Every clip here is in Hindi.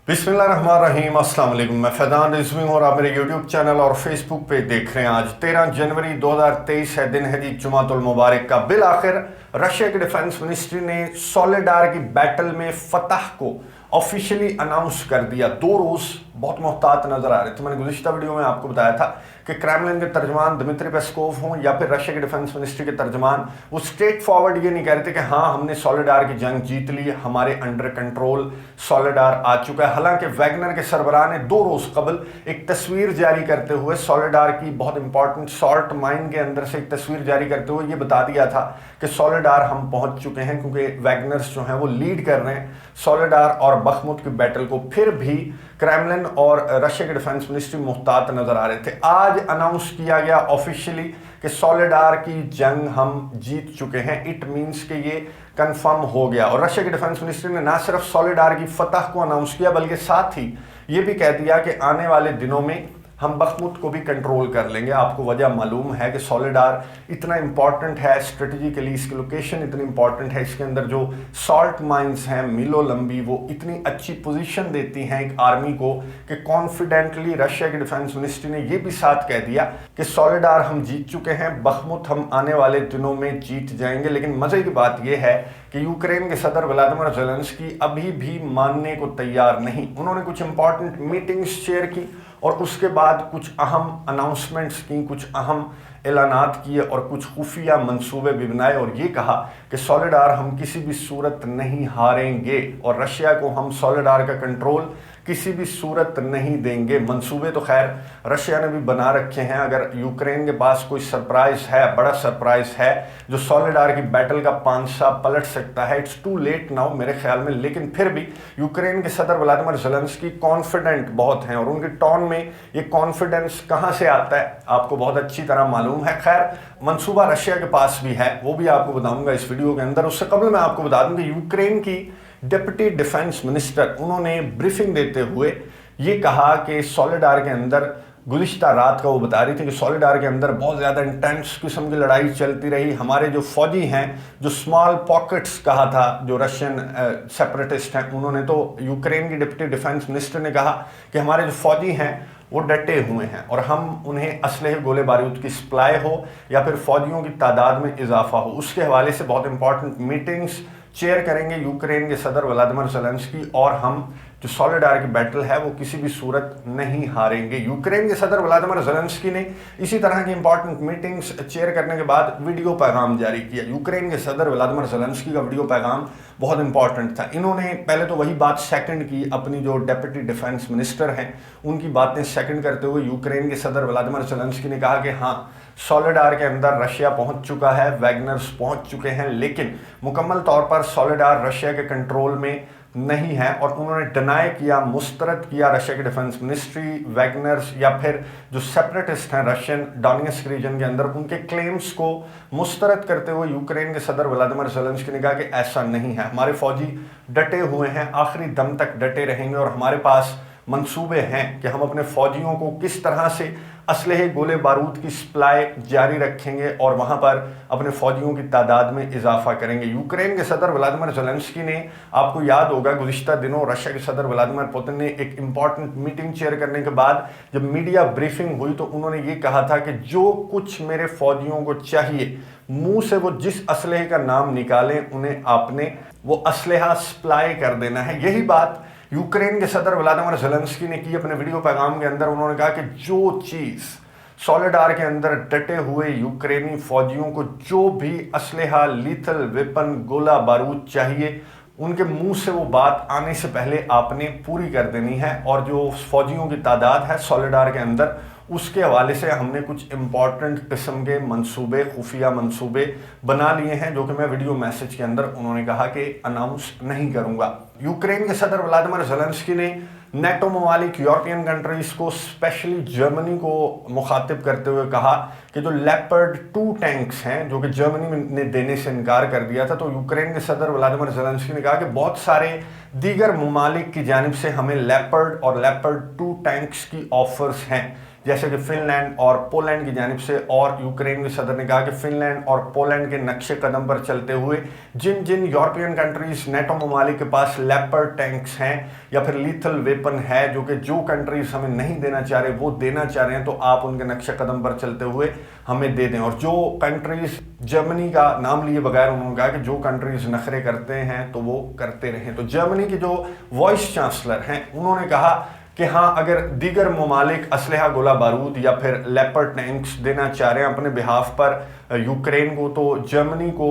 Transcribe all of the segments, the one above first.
बिस्मिल्लाहिर्रहमानिर्रहीम, अस्सलाम वालेकुम। मैं फैजान रिजवी हूँ और आप मेरे यूट्यूब चैनल और फेसबुक पे देख रहे हैं। आज 13 जनवरी 2023 है, दिन है जी जुमातुल मुबारक का। बिल आखिर रशिया की डिफेंस मिनिस्ट्री ने सोलेडार की बैटल में फतह को ऑफिशियली अनाउंस कर दिया। 2 रोज बहुत मोहतात नजर आ रहे थे। मैंने गुज़िश्ता वीडियो में आपको बताया था कि क्रेमलिन के तर्जमान दिमित्री पेस्कोव हों या फिर रशिया की डिफेंस मिनिस्ट्री के तर्जमान, वो स्ट्रेट फॉरवर्ड ये नहीं कह रहे थे कि हाँ हमने सोलेडार की जंग जीत ली, हमारे अंडर कंट्रोल सोलेडार आ चुका है। हालांकि वैगनर के सरबराह ने 2 रोज कबल एक तस्वीर जारी करते हुए सोलेडार की बहुत इंपॉर्टेंट सॉल्ट माइन के अंदर से एक तस्वीर जारी करते हुए ये बता दिया था कि सोलेडार हम पहुंच चुके हैं, क्योंकि वैगनर्स जो हैं वो लीड कर रहे हैं सोलेडार और बखमुत की बैटल को। फिर भी क्रेमलिन और रशिया के डिफेंस मिनिस्ट्री मुहतात नजर आ रहे थे। आज अनाउंस किया गया ऑफिशियली कि सोलेडार की जंग हम जीत चुके हैं। इट मींस कि ये कंफर्म हो गया। और रशिया की डिफेंस मिनिस्ट्री ने ना सिर्फ सोलेडार की फतह को अनाउंस किया, बल्कि साथ ही ये भी कह दिया कि आने वाले दिनों में हम बखमुत को भी कंट्रोल कर लेंगे। आपको वजह मालूम है कि सोलेडार इतना इंपॉर्टेंट है स्ट्रेटेजिकली, इसकी लोकेशन इतनी इंपॉर्टेंट है, इसके अंदर जो सॉल्ट माइंस हैं मीलों लंबी, वो इतनी अच्छी पोजीशन देती हैं एक आर्मी को कि कॉन्फिडेंटली रशिया की डिफेंस मिनिस्ट्री ने ये भी साथ कह दिया कि सोलेडार हम जीत चुके हैं, बखमुत हम आने वाले दिनों में जीत जाएंगे। लेकिन मजे की बात यह है कि यूक्रेन के सदर व्लादिमीर ज़ेलेंस्की अभी भी मानने को तैयार नहीं। उन्होंने कुछ इंपॉर्टेंट मीटिंग्स चेयर की और उसके बाद कुछ अहम अनाउंसमेंट्स की, कुछ अहम ऐलानात किए और कुछ खुफिया मंसूबे भी बनाए और ये कहा कि सोलेडार हम किसी भी सूरत नहीं हारेंगे और रशिया को हम सोलेडार का कंट्रोल किसी भी सूरत नहीं देंगे। मंसूबे तो खैर रशिया ने भी बना रखे हैं। अगर यूक्रेन के पास कोई सरप्राइज है, बड़ा सरप्राइज है जो सोलेडार की बैटल का पांचा पलट सकता है, इट्स टू लेट नाउ मेरे ख्याल में। लेकिन फिर भी यूक्रेन के सदर व्लादिमीर ज़ेलेंस्की कॉन्फिडेंट बहुत हैं और उनके टोन में ये कॉन्फिडेंस कहाँ से आता है आपको बहुत अच्छी तरह मालूम है। खैर, मंसूबा रशिया के पास भी है, वो भी आपको बताऊंगा इस वीडियो के अंदर। उससे कबल मैं आपको बता दूं कि यूक्रेन की डिप्टी डिफेंस मिनिस्टर, उन्होंने ब्रीफिंग देते हुए ये कहा कि सोलेडार के अंदर, गुज़िश्ता रात का वो बता रही थी कि सोलेडार के अंदर बहुत ज़्यादा इंटेंस किस्म की लड़ाई चलती रही। हमारे जो फौजी हैं, जो स्मॉल पॉकेट्स कहा था जो रशियन सेपरेटिस्ट हैं, उन्होंने तो, यूक्रेन की डिप्टी डिफेंस मिनिस्टर ने कहा कि हमारे जो फौजी हैं वो डटे हुए हैं और हम उन्हें असलहे गोले बारूद की सप्लाई हो या फिर फौजियों की तादाद में इजाफा हो, उसके हवाले से बहुत इंपॉर्टेंट मीटिंग्स चेयर करेंगे यूक्रेन के सदर व्लादिमीर ज़ेलेंस्की और हम जो सोलेडार की बैटल है वो किसी भी सूरत नहीं हारेंगे। यूक्रेन के सदर व्लादिमीर ज़ेलेंस्की ने इसी तरह की इंपॉर्टेंट मीटिंग्स चेयर करने के बाद वीडियो पैगाम जारी किया। यूक्रेन के सदर व्लादिमीर ज़ेलेंस्की का वीडियो पैगाम बहुत इंपॉर्टेंट था। इन्होंने पहले तो वही बात सेकंड की, अपनी जो डेप्यूटी डिफेंस मिनिस्टर हैं उनकी बातें सेकंड करते हुए यूक्रेन के सदर व्लादिमीर ज़ेलेंस्की ने कहा कि हाँ, सोलेडार के अंदर रशिया पहुंच चुका है, वैगनर्स पहुंच चुके हैं, लेकिन मुकम्मल तौर पर सोलेडार रशिया के कंट्रोल में नहीं है। और उन्होंने डिनाई किया, मुस्तरद किया रशिया की डिफेंस मिनिस्ट्री, वैगनर्स या फिर जो सेपरेटिस्ट हैं रशियन डोनेट्स्क रीजन के अंदर, उनके क्लेम्स को मुस्तरद करते हुए यूक्रेन के सदर व्लादिमीर ज़ेलेंस्की ने कहा कि ऐसा नहीं है, हमारे फौजी डटे हुए हैं, आखिरी दम तक डटे रहेंगे और हमारे पास मंसूबे हैं कि हम अपने फौजियों को किस तरह से असलहे गोले बारूद की सप्लाई जारी रखेंगे और वहां पर अपने फौजियों की तादाद में इजाफा करेंगे। यूक्रेन के सदर व्लादिमीर ज़ेलेंस्की ने, आपको याद होगा गुज़िश्ता दिनों रशिया के सदर व्लादिमीर पुतिन ने एक इंपॉर्टेंट मीटिंग चेयर करने के बाद जब मीडिया ब्रीफिंग हुई तो उन्होंने ये कहा था कि जो कुछ मेरे फौजियों को चाहिए, मुंह से वो जिस असलहे का नाम निकालें उन्हें आपने वो असलहा सप्लाई कर देना है। यही बात यूक्रेन के सदर व्लादिमीर ज़ेलेंस्की ने की अपने वीडियो पैगाम के अंदर। उन्होंने कहा कि जो चीज़ सोलेडार के अंदर डटे हुए यूक्रेनी फौजियों को जो भी असलहा, लीथल वेपन, गोला बारूद चाहिए, उनके मुंह से वो बात आने से पहले आपने पूरी कर देनी है। और जो फौजियों की तादाद है सोलेडार के अंदर, उसके हवाले से हमने कुछ इंपॉर्टेंट किस्म के मंसूबे, खुफिया मंसूबे बना लिए हैं जो कि मैं वीडियो मैसेज के अंदर उन्होंने कहा कि अनाउंस नहीं करूंगा। यूक्रेन के सदर व्लादिमीर ज़ेलेंस्की ने नेटो ममालिक, यूरोपियन कंट्रीज को, स्पेशली जर्मनी को मुखातिब करते हुए कहा कि जो लेपर्ड 2 टैंक्स हैं जो कि जर्मनी ने देने से इनकार कर दिया था, तो यूक्रेन के सदर व्लादिमीर ज़ेलेंस्की ने कहा कि बहुत सारे दीगर ममालिक की जानिब से हमें लेपर्ड और लेपर्ड 2 टैंक्स की ऑफर्स हैं जैसे कि फिनलैंड और पोलैंड की जानिब से। और यूक्रेन के सदर ने कहा कि फिनलैंड और पोलैंड के नक्शे कदम पर चलते हुए जिन जिन यूरोपियन कंट्रीज नेटो ममालिक के पास लेपर्ड टैंक्स हैं या फिर लीथल वेपन है जो कंट्रीज हमें नहीं देना चाह रहे वो देना चाह रहे हैं, तो आप उनके नक्शे कदम पर चलते हुए हमें दे दें। और जो कंट्रीज, जर्मनी का नाम लिए बगैर उन्होंने कहा कि जो कंट्रीज नखरे करते हैं तो वो करते रहें। तो जर्मनी के जो वाइस चांसलर हैं उन्होंने कहा कि हाँ, अगर दीगर ममालिक असलहा, गोला बारूद या फिर लेपर्ड टैंक्स देना चाह रहे हैं अपने बिहाफ पर यूक्रेन को, तो जर्मनी को,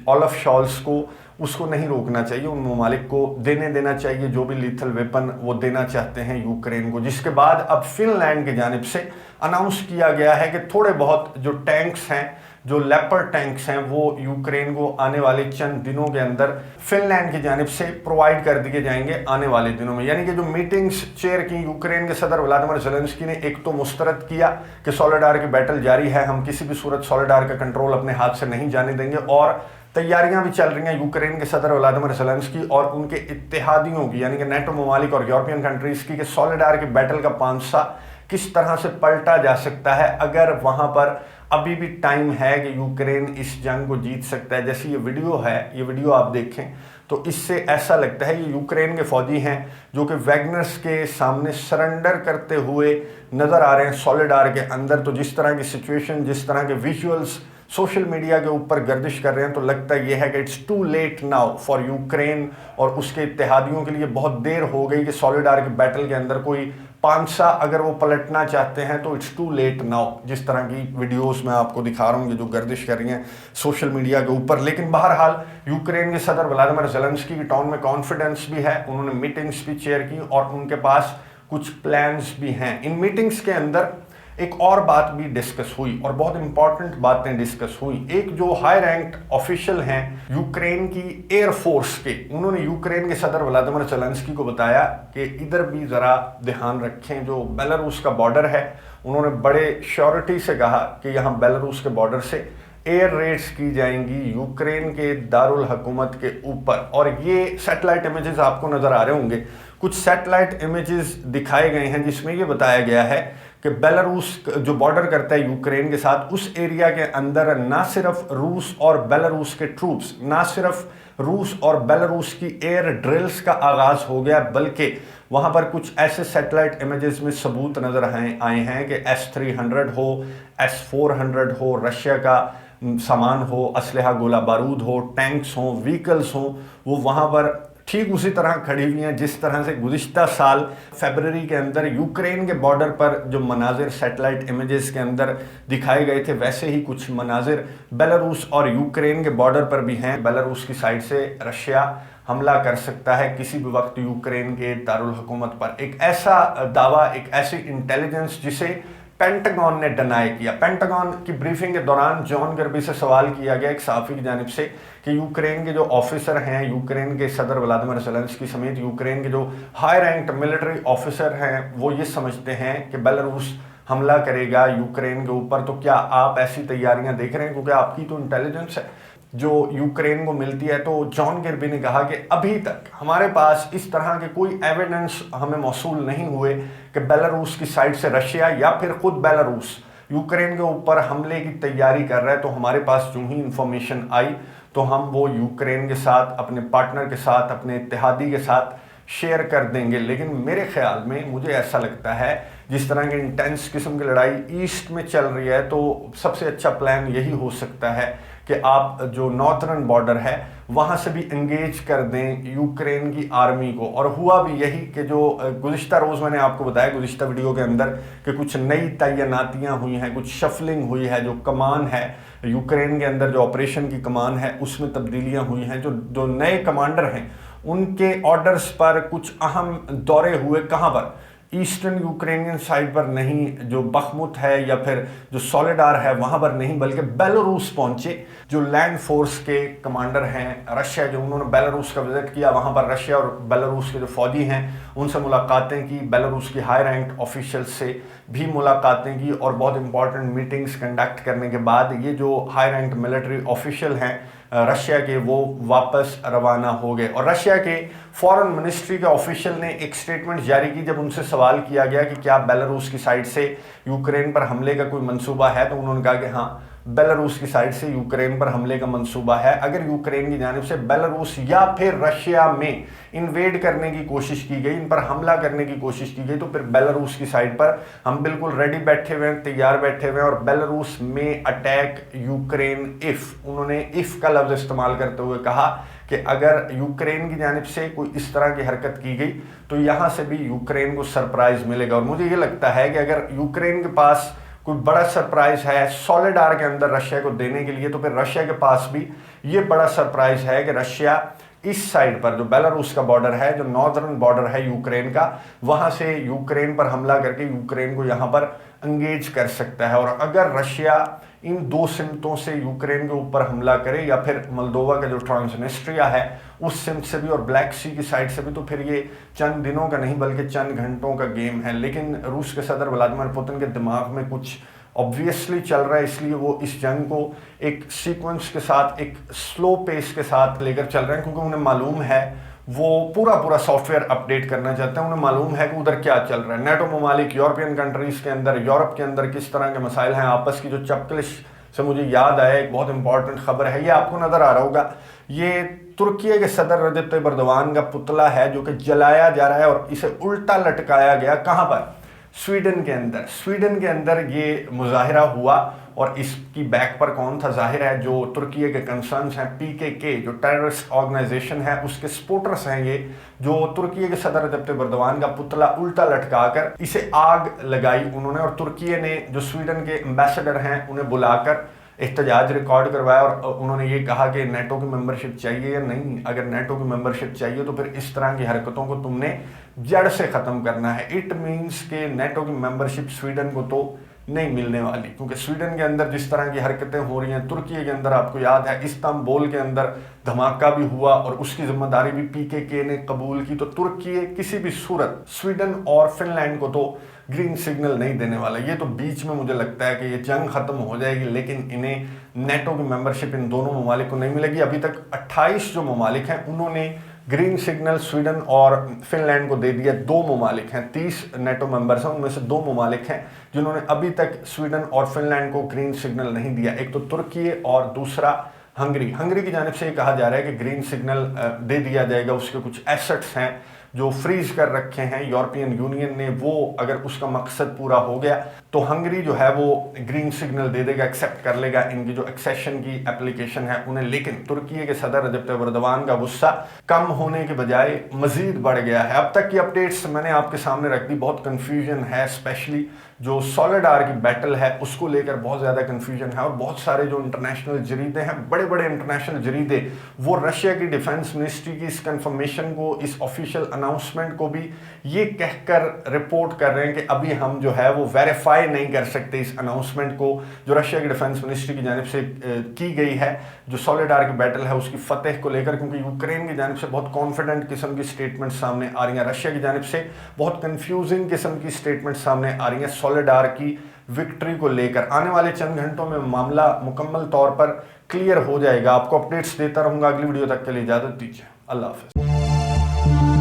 ओलफ शॉल्स को उसको नहीं रोकना चाहिए, उन ममालिक को देना चाहिए जो भी लीथल वेपन वो देना चाहते हैं यूक्रेन को। जिसके बाद अब फिनलैंड की जानिब से अनाउंस किया गया है कि थोड़े बहुत जो टैंक्स हैं, जो लेपर्ड टैंक्स हैं, वो यूक्रेन को आने वाले चंद दिनों के अंदर फिनलैंड की जानिब से प्रोवाइड कर दिए जाएंगे आने वाले दिनों में। यानी कि जो मीटिंग्स चेयर की यूक्रेन के सदर व्लादिमीर ज़ेलेंस्की ने, एक तो मुस्तरद किया कि सोलेडार की बैटल जारी है, हम किसी भी सूरत सोलेडार का कंट्रोल अपने हाथ से नहीं जाने देंगे, और तैयारियां भी चल रही हैं यूक्रेन के सदर व्लादिमीर ज़ेलेंस्की और उनके इत्तेहादियों की, यानी कि नेटो ममालिक और यूरोपियन कंट्रीज की, कि सोलेडार की बैटल का पांसा किस तरह से पलटा जा सकता है अगर वहां पर अभी भी टाइम है कि यूक्रेन इस जंग को जीत सकता है। जैसे ये वीडियो है, ये वीडियो आप देखें तो इससे ऐसा लगता है ये यूक्रेन के फौजी हैं जो कि वैगनर्स के सामने सरेंडर करते हुए नजर आ रहे हैं सोलेडार के अंदर। तो जिस तरह की सिचुएशन, जिस तरह के विजुअल्स सोशल मीडिया के ऊपर गर्दिश कर रहे हैं, तो लगता यह है कि it's too late now for Ukraine और उसके इत्तेहादियों के लिए बहुत देर हो गई कि सोलेडार की बैटल के अंदर कोई पांसा अगर वो पलटना चाहते हैं तो इट्स टू लेट नाउ। जिस तरह की वीडियोस मैं आपको दिखा रहा हूँ, ये जो गर्दिश कर रही हैं सोशल मीडिया के ऊपर। लेकिन बहरहाल यूक्रेन के सदर व्लादिमीर ज़ेलेंस्की की टोन में कॉन्फिडेंस भी है, उन्होंने मीटिंग्स भी चेयर की और उनके पास कुछ प्लान्स भी हैं। इन मीटिंग्स के अंदर एक और बात भी डिस्कस हुई और बहुत इंपॉर्टेंट बातें डिस्कस हुई। एक जो हाई रैंक ऑफिशियल हैं यूक्रेन की एयर फोर्स के, उन्होंने यूक्रेन के सदर व्लादिमीर ज़ेलेंस्की को बताया कि इधर भी ज़रा ध्यान रखें, जो बेलारूस का बॉर्डर है, उन्होंने बड़े श्योरिटी से कहा कि यहाँ बेलारूस के बॉर्डर से एयर रेड्स की जाएंगी यूक्रेन के दारुल हुकूमत के ऊपर। और ये सैटेलाइट इमेजेस आपको नज़र आ रहे होंगे, कुछ सैटेलाइट इमेजेस दिखाए गए हैं जिसमें ये बताया गया है कि बेलारूस जो बॉर्डर करता है यूक्रेन के साथ, उस एरिया के अंदर ना सिर्फ रूस और बेलारूस के ट्रूप्स, ना सिर्फ रूस और बेलारूस की एयर ड्रिल्स का आगाज हो गया, बल्कि वहां पर कुछ ऐसे सैटेलाइट इमेजेस में सबूत नजर आए हैं कि S-300 हो, S-400 हो, रशिया का सामान हो, असलहा, गोला बारूद हो, टैंक्स हो, व्हीकल्स हो, वो वहां पर ठीक उसी तरह खड़ी हुई हैं जिस तरह से गुज़िश्ता साल फरवरी के अंदर यूक्रेन के बॉर्डर पर जो मनाजिर सैटेलाइट इमेजेस के अंदर दिखाए गए थे, वैसे ही कुछ मनाजिर बेलारूस और यूक्रेन के बॉर्डर पर भी हैं। बेलारूस की साइड से रशिया हमला कर सकता है किसी भी वक्त यूक्रेन के दारुल हुकूमत पर। एक ऐसा दावा, एक ऐसी इंटेलिजेंस जिसे पेंटागन ने डिनाई किया। पेंटागन की ब्रीफिंग के दौरान जॉन गर्बी से सवाल किया गया एक सहाफ़ी की जानिब से कि यूक्रेन के जो ऑफिसर हैं, यूक्रेन के सदर व्लादिमीर ज़ेलेंस्की समेत यूक्रेन के जो हाई रैंक्ड मिलिट्री ऑफिसर हैं, वो ये समझते हैं कि बेलारूस हमला करेगा यूक्रेन के ऊपर, तो क्या आप ऐसी तैयारियां देख रहे हैं? क्योंकि आपकी तो इंटेलिजेंस है जो यूक्रेन को मिलती है। तो जॉन गर्बी ने कहा कि अभी तक हमारे पास इस तरह के कोई एविडेंस हमें मौसूल नहीं हुए कि बेलारूस की साइड से रशिया या फिर खुद बेलारूस यूक्रेन के ऊपर हमले की तैयारी कर रहा है। तो हमारे पास जो ही इंफॉर्मेशन आई तो हम वो यूक्रेन के साथ, अपने पार्टनर के साथ, अपने इत्तेहादी के साथ शेयर कर देंगे। लेकिन मेरे ख्याल में मुझे ऐसा लगता है जिस तरह की इंटेंस किस्म की लड़ाई ईस्ट में चल रही है, तो सबसे अच्छा प्लान यही हो सकता है कि आप जो नॉर्थर्न बॉर्डर है वहाँ से भी एंगेज कर दें यूक्रेन की आर्मी को। और हुआ भी यही कि जो गुज़िश्ता रोज़ मैंने आपको बताया गुज़िश्ता वीडियो के अंदर कि कुछ नई तैनातियाँ हुई हैं, कुछ शफलिंग हुई है, जो कमान है यूक्रेन के अंदर, जो ऑपरेशन की कमान है उसमें तब्दीलियाँ हुई हैं। जो नए कमांडर हैं उनके ऑर्डर्स पर कुछ अहम दौरे हुए, कहाँ पर? ईस्टर्न यूक्रेनियन साइड पर नहीं, जो बखमुत है या फिर जो सोलेडार है वहां पर नहीं, बल्कि बेलारूस पहुंचे। जो लैंड फोर्स के कमांडर हैं रशिया, जो उन्होंने बेलारूस का विजिट किया, वहां पर रशिया और बेलारूस के जो फौजी हैं उनसे मुलाकातें की, बेलारूस की हाई रैंक ऑफिशियल से भी मुलाकातें की और बहुत इंपॉर्टेंट मीटिंग्स कंडक्ट करने के बाद ये जो हाई रैंक मिलिट्री ऑफिशियल हैं रशिया के वो वापस रवाना हो गए। और रशिया के फॉरेन मिनिस्ट्री के ऑफिशियल ने एक स्टेटमेंट जारी की जब उनसे सवाल किया गया कि क्या बेलारूस की साइड से यूक्रेन पर हमले का कोई मंसूबा है, तो उन्होंने कहा कि हाँ, बेलारूस की साइड से यूक्रेन पर हमले का मंसूबा है। अगर यूक्रेन की जानिब से बेलारूस या फिर रशिया में इन्वेड करने की कोशिश की गई, इन पर हमला करने की कोशिश की गई, तो फिर बेलारूस की साइड पर हम बिल्कुल रेडी बैठे हुए हैं, तैयार बैठे हुए हैं। और बेलारूस में अटैक यूक्रेन इफ, उन्होंने इफ का लफ्ज इस्तेमाल करते हुए कहा कि अगर यूक्रेन की जानिब से कोई इस तरह की हरकत की गई तो यहां से भी यूक्रेन को सरप्राइज मिलेगा। और मुझे ये लगता है कि अगर यूक्रेन के पास कोई बड़ा सरप्राइज है सॉलिडार के अंदर रशिया को देने के लिए, तो फिर रशिया के पास भी ये बड़ा सरप्राइज है कि रशिया इस साइड पर जो बेलारूस का बॉर्डर है, जो नॉर्दर्न बॉर्डर है यूक्रेन का, वहां से यूक्रेन पर हमला करके यूक्रेन को यहां पर एंगेज कर सकता है। और अगर रशिया इन दो सिमतों से यूक्रेन के ऊपर हमला करे या फिर मोल्दोवा का जो ट्रांसनिस्ट्रिया है उस सिमत से भी और ब्लैक सी की साइड से भी, तो फिर ये चंद दिनों का नहीं बल्कि चंद घंटों का गेम है। लेकिन रूस के सदर व्लादिमीर पुतिन के दिमाग में कुछ ऑब्वियसली चल रहा है, इसलिए वो इस जंग को एक सीक्वेंस के साथ, एक स्लो पेस के साथ लेकर चल रहे हैं, क्योंकि उन्हें मालूम है वो पूरा सॉफ्टवेयर अपडेट करना चाहते हैं। उन्हें मालूम है कि उधर क्या चल रहा है। नेटो ममालिक, यूरोपियन कंट्रीज के अंदर, यूरोप के अंदर किस तरह के मसाइल हैं आपस की। जो चपकलिश से मुझे याद आया, एक बहुत इंपॉर्टेंट खबर है, ये आपको नजर आ रहा होगा, ये तुर्की के सदर रजब तय्यिप एर्दोगान का पुतला है जो कि जलाया जा रहा है और इसे उल्टा लटकाया गया। कहां पर? स्वीडन के अंदर। स्वीडन के अंदर ये मुजाहिरा हुआ और इसकी बैक पर कौन था? जाहिर है जो तुर्की के कंसर्न्स हैं, पीकेके जो टेररिस्ट ऑर्गेनाइजेशन है उसके सपोर्टर्स हैं ये, जो तुर्की के सदर रजब तय्यिप एर्दोगान का पुतला उल्टा लटकाकर इसे आग लगाई उन्होंने। और तुर्की ने जो स्वीडन के एम्बेसडर हैं उन्हें बुलाकर एहतजाज रिकॉर्ड करवाया और उन्होंने ये कहा कि नेटो की मेंबरशिप चाहिए या नहीं। अगर नेटो की मेंबरशिप चाहिए तो फिर इस तरह की हरकतों को तुमने जड़ से ख़त्म करना है। इट मीन्स के नेटो की मेंबरशिप स्वीडन को तो नहीं मिलने वाली, क्योंकि स्वीडन के अंदर जिस तरह की हरकतें हो रही हैं, तुर्की के अंदर आपको याद है इस्तांबुल के अंदर धमाका भी हुआ और उसकी जिम्मेदारी भी पीकेके ने कबूल की। तो तुर्की किसी भी सूरत स्वीडन और फिनलैंड को तो ग्रीन सिग्नल नहीं देने वाला। ये तो बीच में मुझे लगता है कि ये जंग खत्म हो जाएगी, लेकिन इन्हें नेटो की मेंबरशिप इन दोनों ममालिक को नहीं मिलेगी। अभी तक 28 जो ममालिक हैं उन्होंने ग्रीन सिग्नल स्वीडन और फिनलैंड को दे दिया। 2 ममालिक हैं, 30 नेटो मेंबर्स हैं, उनमें से 2 ममालिक हैं जिन्होंने अभी तक स्वीडन और फिनलैंड को ग्रीन सिग्नल नहीं दिया। एक तो तुर्की और दूसरा हंगरी। हंगरी की जानिब से ये कहा जा रहा है कि ग्रीन सिग्नल दे दिया जाएगा। उसके कुछ एसेट्स हैं जो फ्रीज कर रखे हैं यूरोपियन यूनियन ने, वो अगर उसका मकसद पूरा हो गया तो हंगरी जो है वो ग्रीन सिग्नल दे देगा, एक्सेप्ट कर लेगा इनकी जो एक्सेशन की एप्लीकेशन है उन्हें। लेकिन तुर्की के सदर रजब तय्यिप एर्दोगान का गुस्सा कम होने के बजाय मजीद बढ़ गया है। अब तक की अपडेट्स मैंने आपके सामने रख दी। बहुत कन्फ्यूजन है, स्पेशली जो सॉलिडार की बैटल है उसको लेकर बहुत ज़्यादा कन्फ्यूजन है। और बहुत सारे जो इंटरनेशनल जरीदे हैं, बड़े बड़े इंटरनेशनल जरीदे, वो रशिया की डिफेंस मिनिस्ट्री की इस कंफर्मेशन को, इस ऑफिशियल अनाउंसमेंट को भी ये कहकर रिपोर्ट कर रहे हैं कि अभी हम जो है वो वेरीफाई नहीं कर सकते इस अनाउंसमेंट को जो रशिया की डिफेंस मिनिस्ट्री की जानिब से की गई है, जो सॉलिडार की बैटल है उसकी फतेह को लेकर। क्योंकि यूक्रेन की जानिब से बहुत कॉन्फिडेंट किस्म की स्टेटमेंट सामने आ रही हैं, रशिया की जानिब से बहुत कंफ्यूजिंग किस्म की स्टेटमेंट सामने आ रही हैं सॉलिडार की विक्ट्री को लेकर। आने वाले चंद घंटों में मामला मुकम्मल तौर पर क्लियर हो जाएगा। आपको अपडेट्स देता रहूंगा। अगली वीडियो तक के लिए इजाजत दीजिए। अल्लाह हाफिज।